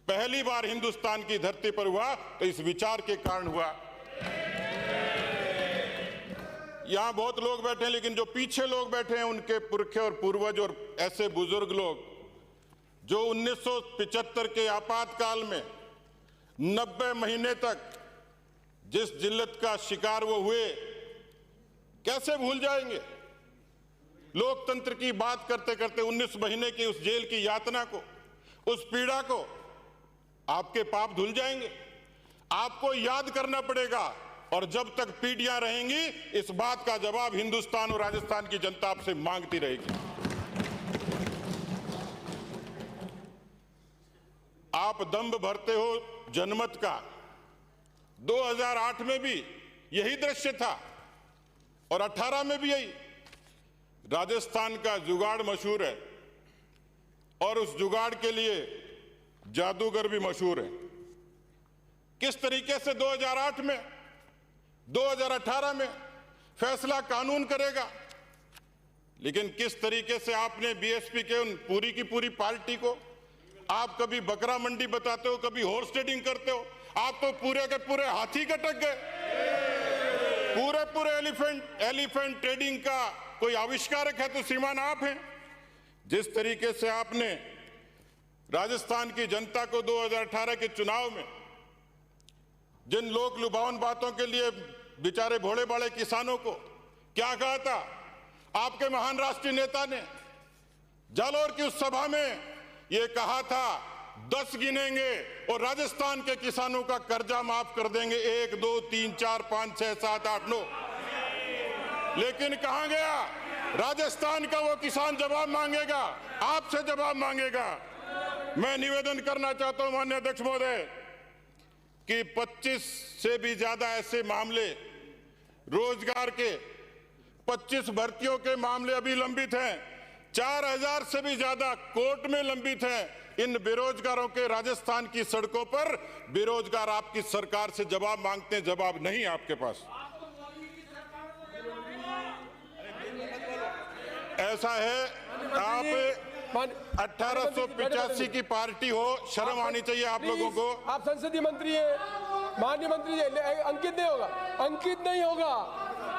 पहली बार हिंदुस्तान की धरती पर हुआ तो इस विचार के कारण हुआ। यहां बहुत लोग बैठे हैं, लेकिन जो पीछे लोग बैठे हैं उनके पुरखे और पूर्वज और ऐसे बुजुर्ग लोग जो 1975 के आपातकाल में 90 महीने तक जिस जिल्लत का शिकार वो हुए, कैसे भूल जाएंगे? लोकतंत्र की बात करते करते 19 महीने की उस जेल की यातना को, उस पीड़ा को आपके पाप धुल जाएंगे? आपको याद करना पड़ेगा, और जब तक पीड़ियां रहेंगी इस बात का जवाब हिंदुस्तान और राजस्थान की जनता आपसे मांगती रहेगी। आप दंभ भरते हो जनमत का। 2008 में भी यही दृश्य था और 18 में भी यही। राजस्थान का जुगाड़ मशहूर है और उस जुगाड़ के लिए जादूगर भी मशहूर है। किस तरीके से 2008 में 2018 में फैसला कानून करेगा, लेकिन किस तरीके से आपने बीएसपी के उन पूरी की पूरी पार्टी को आप कभी बकरा मंडी बताते हो, कभी हॉर्स ट्रेडिंग करते हो, आप तो पूरे के पूरे हाथी कटक गए। पूरे एलिफेंट ट्रेडिंग का कोई आविष्कारक है तो श्रीमान आप हैं। जिस तरीके से आपने राजस्थान की जनता को 2018 के चुनाव में जिन लोक लुभावन बातों के लिए बेचारे भोले भाले किसानों को क्या कहा था, आपके महान राष्ट्रीय नेता ने जालोर की उस सभा में यह कहा था 10 गिनेंगे और राजस्थान के किसानों का कर्जा माफ कर देंगे, 1 2 3 4 5 6 7 8 9। लेकिन कहां गया? राजस्थान का वो किसान जवाब मांगेगा, आपसे जवाब मांगेगा। मैं निवेदन करना चाहता हूं माननीय अध्यक्ष महोदय कि 25 से भी ज्यादा ऐसे मामले, रोजगार के 25 भर्तियों के मामले अभी लंबित हैं, 4000 से भी ज्यादा कोर्ट में लंबित हैं। इन बेरोजगारों के राजस्थान की सड़कों पर बेरोजगार आपकी सरकार से जवाब मांगते हैं, जवाब नहीं आपके पास। ऐसा है, आप 1885 की पार्टी हो, शर्म आनी चाहिए आप लोगों को। आप संसदीय मंत्री हैं, माननीय मंत्री जी, अंकित नहीं होगा, अंकित नहीं होगा,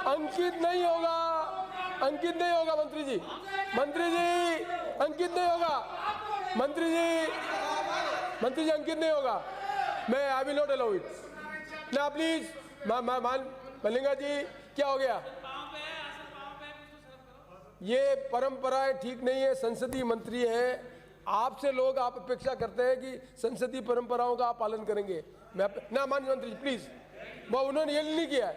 अंकित नहीं होगा, अंकित नहीं होगा मंत्री जी, मंत्री जी अंकित नहीं होगा, मंत्री जी अंकित नहीं होगा। मैं I will not allow it ना, प्लीज। मलिंगा जी क्या हो गया? ये परंपराएं ठीक नहीं है, संसदीय मंत्री हैं, आपसे लोग आप अपेक्षा करते हैं कि संसदीय परंपराओं का आप पालन करेंगे। मैं ना, माननीय मंत्री जी प्लीज, वो उन्होंने यील्ड नहीं किया है,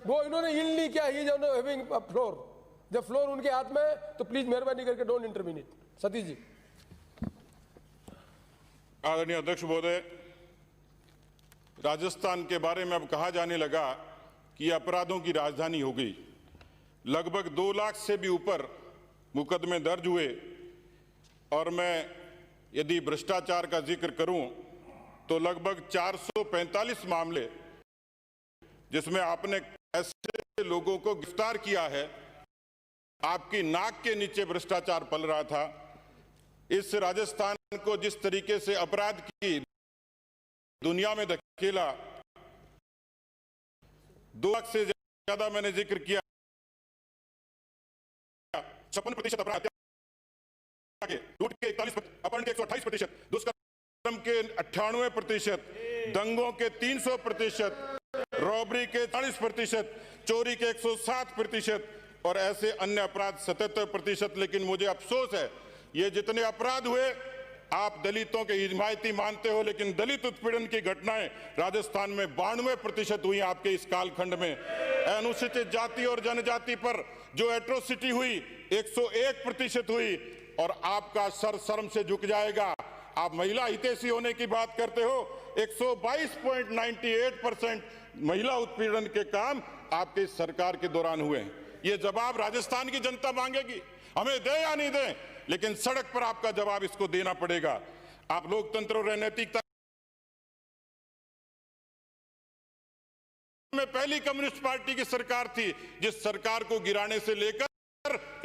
वो इन्होंने यील्ड नहीं किया, ही हैविंग फ्लोर, जब फ्लोर उनके हाथ में है तो प्लीज मेहरबानी करके डोंट इंटरवीन। सतीश जी। आदरणीय अध्यक्ष महोदय, राजस्थान के बारे में अब कहा जाने लगा कि अपराधों की राजधानी हो गई। लगभग 2 लाख से भी ऊपर मुकदमे दर्ज हुए, और मैं यदि भ्रष्टाचार का जिक्र करूं तो लगभग 445 मामले जिसमें आपने ऐसे लोगों को गिरफ्तार किया है, आपकी नाक के नीचे भ्रष्टाचार पल रहा था। इस राजस्थान को जिस तरीके से अपराध की दुनिया में धकेला, 2 लाख से ज्यादा मैंने जिक्र किया, 56% अपराध के, लूट के 41%, अपहरण के 128%, दुष्कर्म के 98%, दंगों के 300%, रॉबरी के 40%, चोरी के 107% और ऐसे अन्य अपराध 77%। लेकिन मुझे अफसोस है, ये जितने अपराध हुए आप दलितों के हिमायती मानते हो, लेकिन दलित उत्पीड़न की घटनाएं राजस्थान में 92% हुई आपके इस कालखंड में। अनुसूचित जाति और जनजाति पर जो एट्रोसिटी हुई 101% हुई, और आपका सर शर्म से झुक जाएगा। आप महिला हितैषी होने की बात करते हो, 122.98% महिला उत्पीड़न के काम आपकी सरकार के दौरान हुए हैं। ये जवाब राजस्थान की जनता मांगेगी, हमें दे या नहीं दे, लेकिन सड़क पर आपका जवाब इसको देना पड़ेगा। आप लोकतंत्र और नैतिकता में पहली कम्युनिस्ट पार्टी की सरकार थी, जिस सरकार को गिराने से लेकर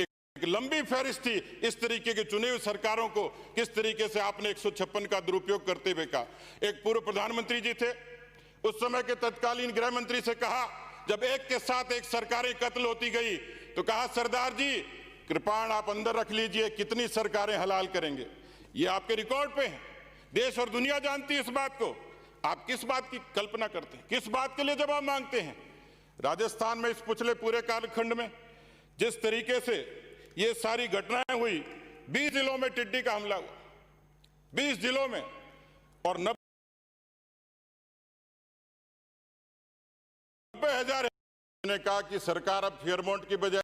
एक एक लंबी फहरिस्त थी इस तरीके की चुनी हुई सरकारों को किस तरीके से आपने 156 का दुरुपयोग करते हुए कहा। एक पूर्व प्रधानमंत्री जी थे, उस समय के तत्कालीन गृह मंत्री से कहा, जब एक के साथ एक सरकारें कत्ल होती गई तो कहा, सरदार जी कृपाण आप अंदर रख लीजिए, कितनी सरकारें हलाल करेंगे। ये आपके रिकॉर्ड पे है, देश और दुनिया जानती है इस बात को। आप किस बात की कल्पना करते हैं, किस बात के लिए जवाब मांगते हैं? राजस्थान में इस पिछले पूरे कालखंड में जिस तरीके से ये सारी घटनाएं हुई, 20 जिलों में टिड्डी का हमला हुआ, 20 जिलों में, और 90,000 ने कहा कि सरकार अब फेयरमाउंट की बजाय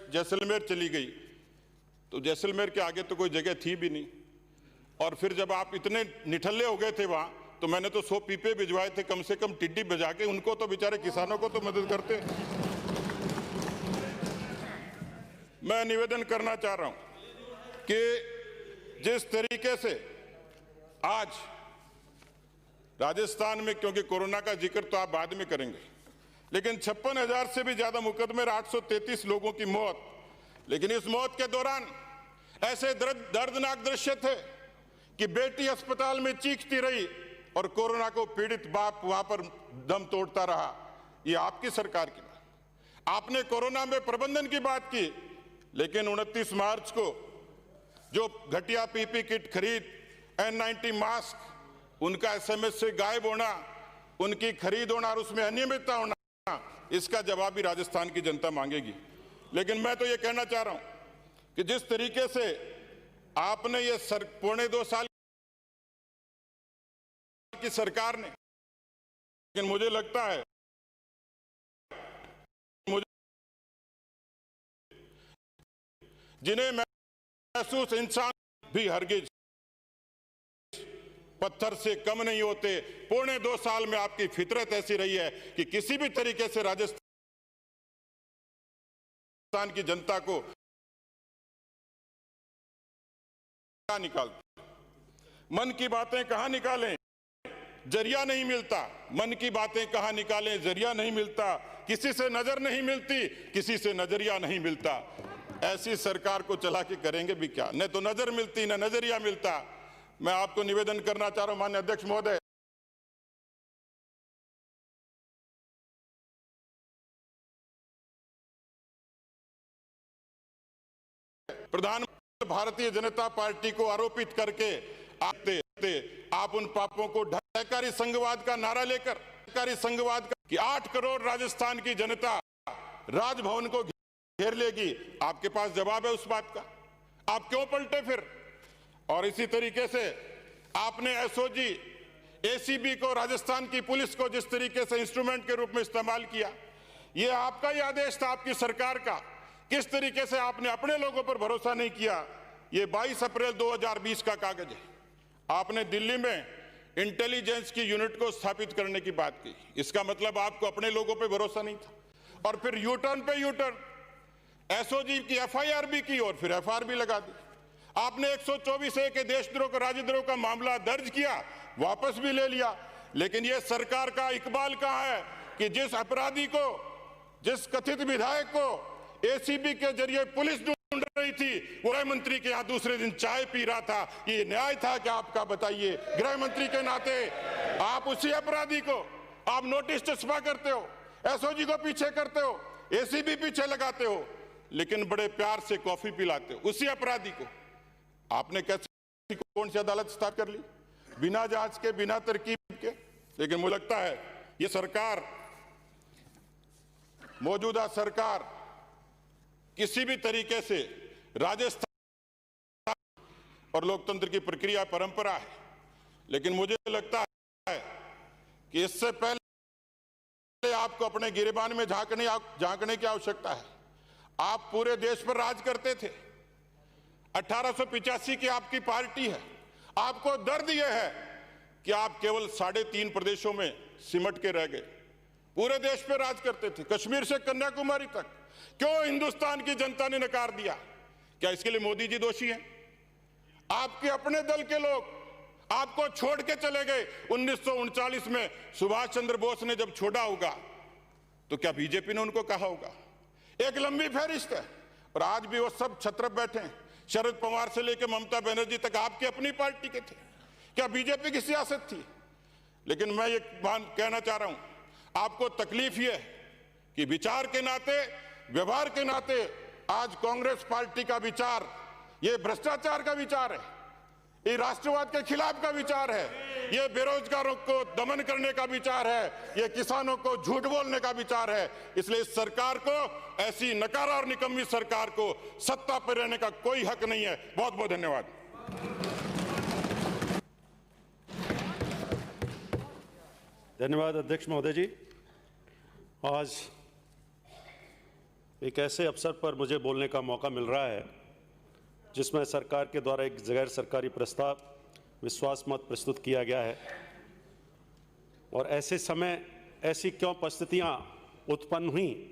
जैसलमेर चली गई, तो जैसलमेर के आगे तो कोई जगह थी भी नहीं। और फिर जब आप इतने निठल्ले हो गए थे वहां, तो मैंने तो 100 पीपे भिजवाए थे कम से कम टिड्डी बजा के, उनको तो बेचारे किसानों को तो मदद करते। मैं निवेदन करना चाह रहा हूं कि जिस तरीके से आज राजस्थान में, क्योंकि कोरोना का जिक्र तो आप बाद में करेंगे, लेकिन 56,000 से भी ज्यादा मुकदमे, 833 लोगों की मौत। लेकिन इस मौत के दौरान ऐसे दर्दनाक दृश्य थे कि बेटी अस्पताल में चीखती रही और कोरोना को पीड़ित बाप वहां पर दम तोड़ता रहा। ये आपकी सरकार की बात। आपने कोरोना में प्रबंधन की बात की, लेकिन 29 मार्च को जो घटिया पीपी किट खरीद, N90 मास्क, उनका SMS से गायब होना, उनकी खरीद होना और उसमें अनियमितता होना, इसका जवाब भी राजस्थान की जनता मांगेगी। लेकिन मैं तो ये कहना चाह रहा हूं कि जिस तरीके से आपने ये 2.25 साल की सरकार ने, लेकिन मुझे लगता है जिन्हें महसूस इंसान भी हरगिज पत्थर से कम नहीं होते। 2.25 साल में आपकी फितरत ऐसी रही है कि किसी भी तरीके से राजस्थान की जनता को निकालते। मन की बातें कहां निकालें, जरिया नहीं मिलता। मन की बातें कहां निकालें, जरिया नहीं मिलता। किसी से नजर नहीं मिलती, किसी से नजरिया नहीं मिलता। ऐसी सरकार को चला के करेंगे भी क्या? न तो नजर मिलती, न नजरिया मिलता। मैं आपको निवेदन करना चाह रहा हूं माननीय अध्यक्ष महोदय, प्रधानमंत्री भारतीय जनता पार्टी को आरोपित करके आप उन पापों को ढहकारी संघवाद का नारा लेकर, संघवाद का कि 8 करोड़ राजस्थान की जनता राजभवन को घेर लेगी। आपके पास जवाब है उस बात का? आप क्यों पलटे फिर? और इसी तरीके से आपने एसओजी, एसीबी को, राजस्थान की पुलिस को जिस तरीके से इंस्ट्रूमेंट के रूप में इस्तेमाल किया, यह आपका ही आदेश था, आपकी सरकार का। किस तरीके से आपने अपने लोगों पर भरोसा नहीं किया। यह 22 अप्रैल 2020 का कागज है। आपने दिल्ली में इंटेलिजेंस की यूनिट को स्थापित करने की बात की। इसका मतलब आपको अपने लोगों पर भरोसा नहीं था। और फिर यूटर्न पे यूटर्न, एसओजी की एफआईआर भी की और फिर एफआईआर भी लगा दी। आपने 124A के देशद्रोह का, राज्यद्रोह का मामला दर्ज किया, वापस भी ले लिया। लेकिन यह सरकार का इकबाल कहां है कि जिस अपराधी को, जिस कथित विधायक को एसीबी के जरिए पुलिस ढूंढ रही थी, वो गृह मंत्री के यहां दूसरे दिन चाय पी रहा था। ये न्याय था क्या आपका? बताइए। गृह मंत्री के नाते आप उसी अपराधी को आप नोटिस चस्पा करते हो, एसओजी को पीछे करते हो, एसीबी पीछे लगाते हो, लेकिन बड़े प्यार से कॉफी पिलाते हो उसी अपराधी को। आपने कैसे, कौन सी अदालत स्थापित कर ली? बिना जांच के, बिना तरकीब के। लेकिन मुझे लगता है ये सरकार, मौजूदा सरकार किसी भी तरीके से राजस्थान और लोकतंत्र की प्रक्रिया, परंपरा है। लेकिन मुझे लगता है कि इससे पहले आपको अपने गिरेबान में झांकने की आवश्यकता है। आप पूरे देश पर राज करते थे। 1885 की आपकी पार्टी है। आपको दर्द यह है कि आप केवल 3.5 प्रदेशों में सिमट के रह गए। पूरे देश पर राज करते थे, कश्मीर से कन्याकुमारी तक। क्यों हिंदुस्तान की जनता ने नकार दिया? क्या इसके लिए मोदी जी दोषी हैं? आपके अपने दल के लोग आपको छोड़ के चले गए। 1939 में सुभाष चंद्र बोस ने जब छोड़ा होगा, तो क्या बीजेपी ने उनको कहा होगा? एक लंबी फहरिस्त है। और आज भी वो सब छत्र बैठे हैं। शरद पवार से लेकर ममता बनर्जी तक आपकी अपनी पार्टी के थे। क्या बीजेपी की सियासत थी? लेकिन मैं ये कहना चाह रहा हूं, आपको तकलीफ ये है कि विचार के नाते, व्यवहार के नाते आज कांग्रेस पार्टी का विचार ये भ्रष्टाचार का विचार है, ये राष्ट्रवाद के खिलाफ का विचार है, ये बेरोजगारों को दमन करने का विचार है, ये किसानों को झूठ बोलने का विचार है। इसलिए इस सरकार को, ऐसी नकारा और निकम्मी सरकार को सत्ता पर रहने का कोई हक नहीं है। बहुत बहुत धन्यवाद। धन्यवाद अध्यक्ष महोदय जी। आज एक ऐसे अवसर पर मुझे बोलने का मौका मिल रहा है जिसमें सरकार के द्वारा एक गैर सरकारी प्रस्ताव विश्वास मत प्रस्तुत किया गया है, और ऐसे समय ऐसी क्यों परिस्थितियां उत्पन्न हुई,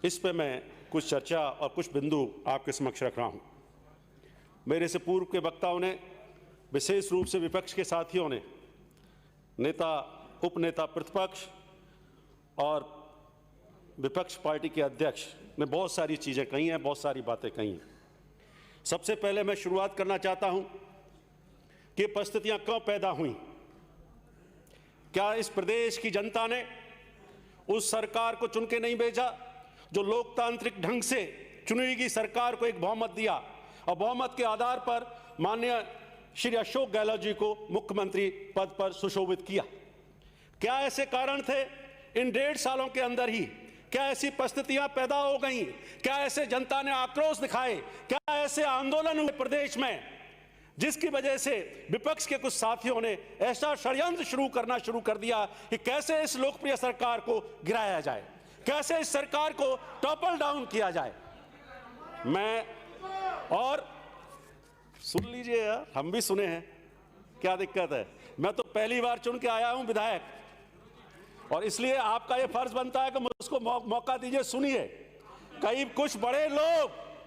इस पे मैं कुछ चर्चा और कुछ बिंदु आपके समक्ष रख रहा हूं। मेरे से पूर्व के वक्ताओं ने, विशेष रूप से विपक्ष के साथियों ने, नेता, उपनेता प्रतिपक्ष और विपक्ष पार्टी के अध्यक्ष ने बहुत सारी चीज़ें कही हैं, बहुत सारी बातें कही हैं। सबसे पहले मैं शुरुआत करना चाहता हूं कि परिस्थितियां क्यों पैदा हुई। क्या इस प्रदेश की जनता ने उस सरकार को चुन के नहीं भेजा जो लोकतांत्रिक ढंग से चुनी गई सरकार को एक बहुमत दिया और बहुमत के आधार पर माननीय श्री अशोक गहलोत जी को मुख्यमंत्री पद पर सुशोभित किया? क्या ऐसे कारण थे इन 1.5 सालों के अंदर ही? क्या ऐसी परिस्थितियां पैदा हो गई? क्या ऐसे जनता ने आक्रोश दिखाए? क्या ऐसे आंदोलन हुए प्रदेश में जिसकी वजह से विपक्ष के कुछ साथियों ने ऐसा षड्यंत्र शुरू कर दिया कि कैसे इस लोकप्रिय सरकार को गिराया जाए, कैसे इस सरकार को टॉपल डाउन किया जाए? मैं और सुन लीजिए यार, हम भी सुने हैं, क्या दिक्कत है? मैं तो पहली बार चुन के आया हूं विधायक, और इसलिए आपका यह फर्ज बनता है कि मुझको मौका दीजिए। सुनिए, कई कुछ बड़े लोग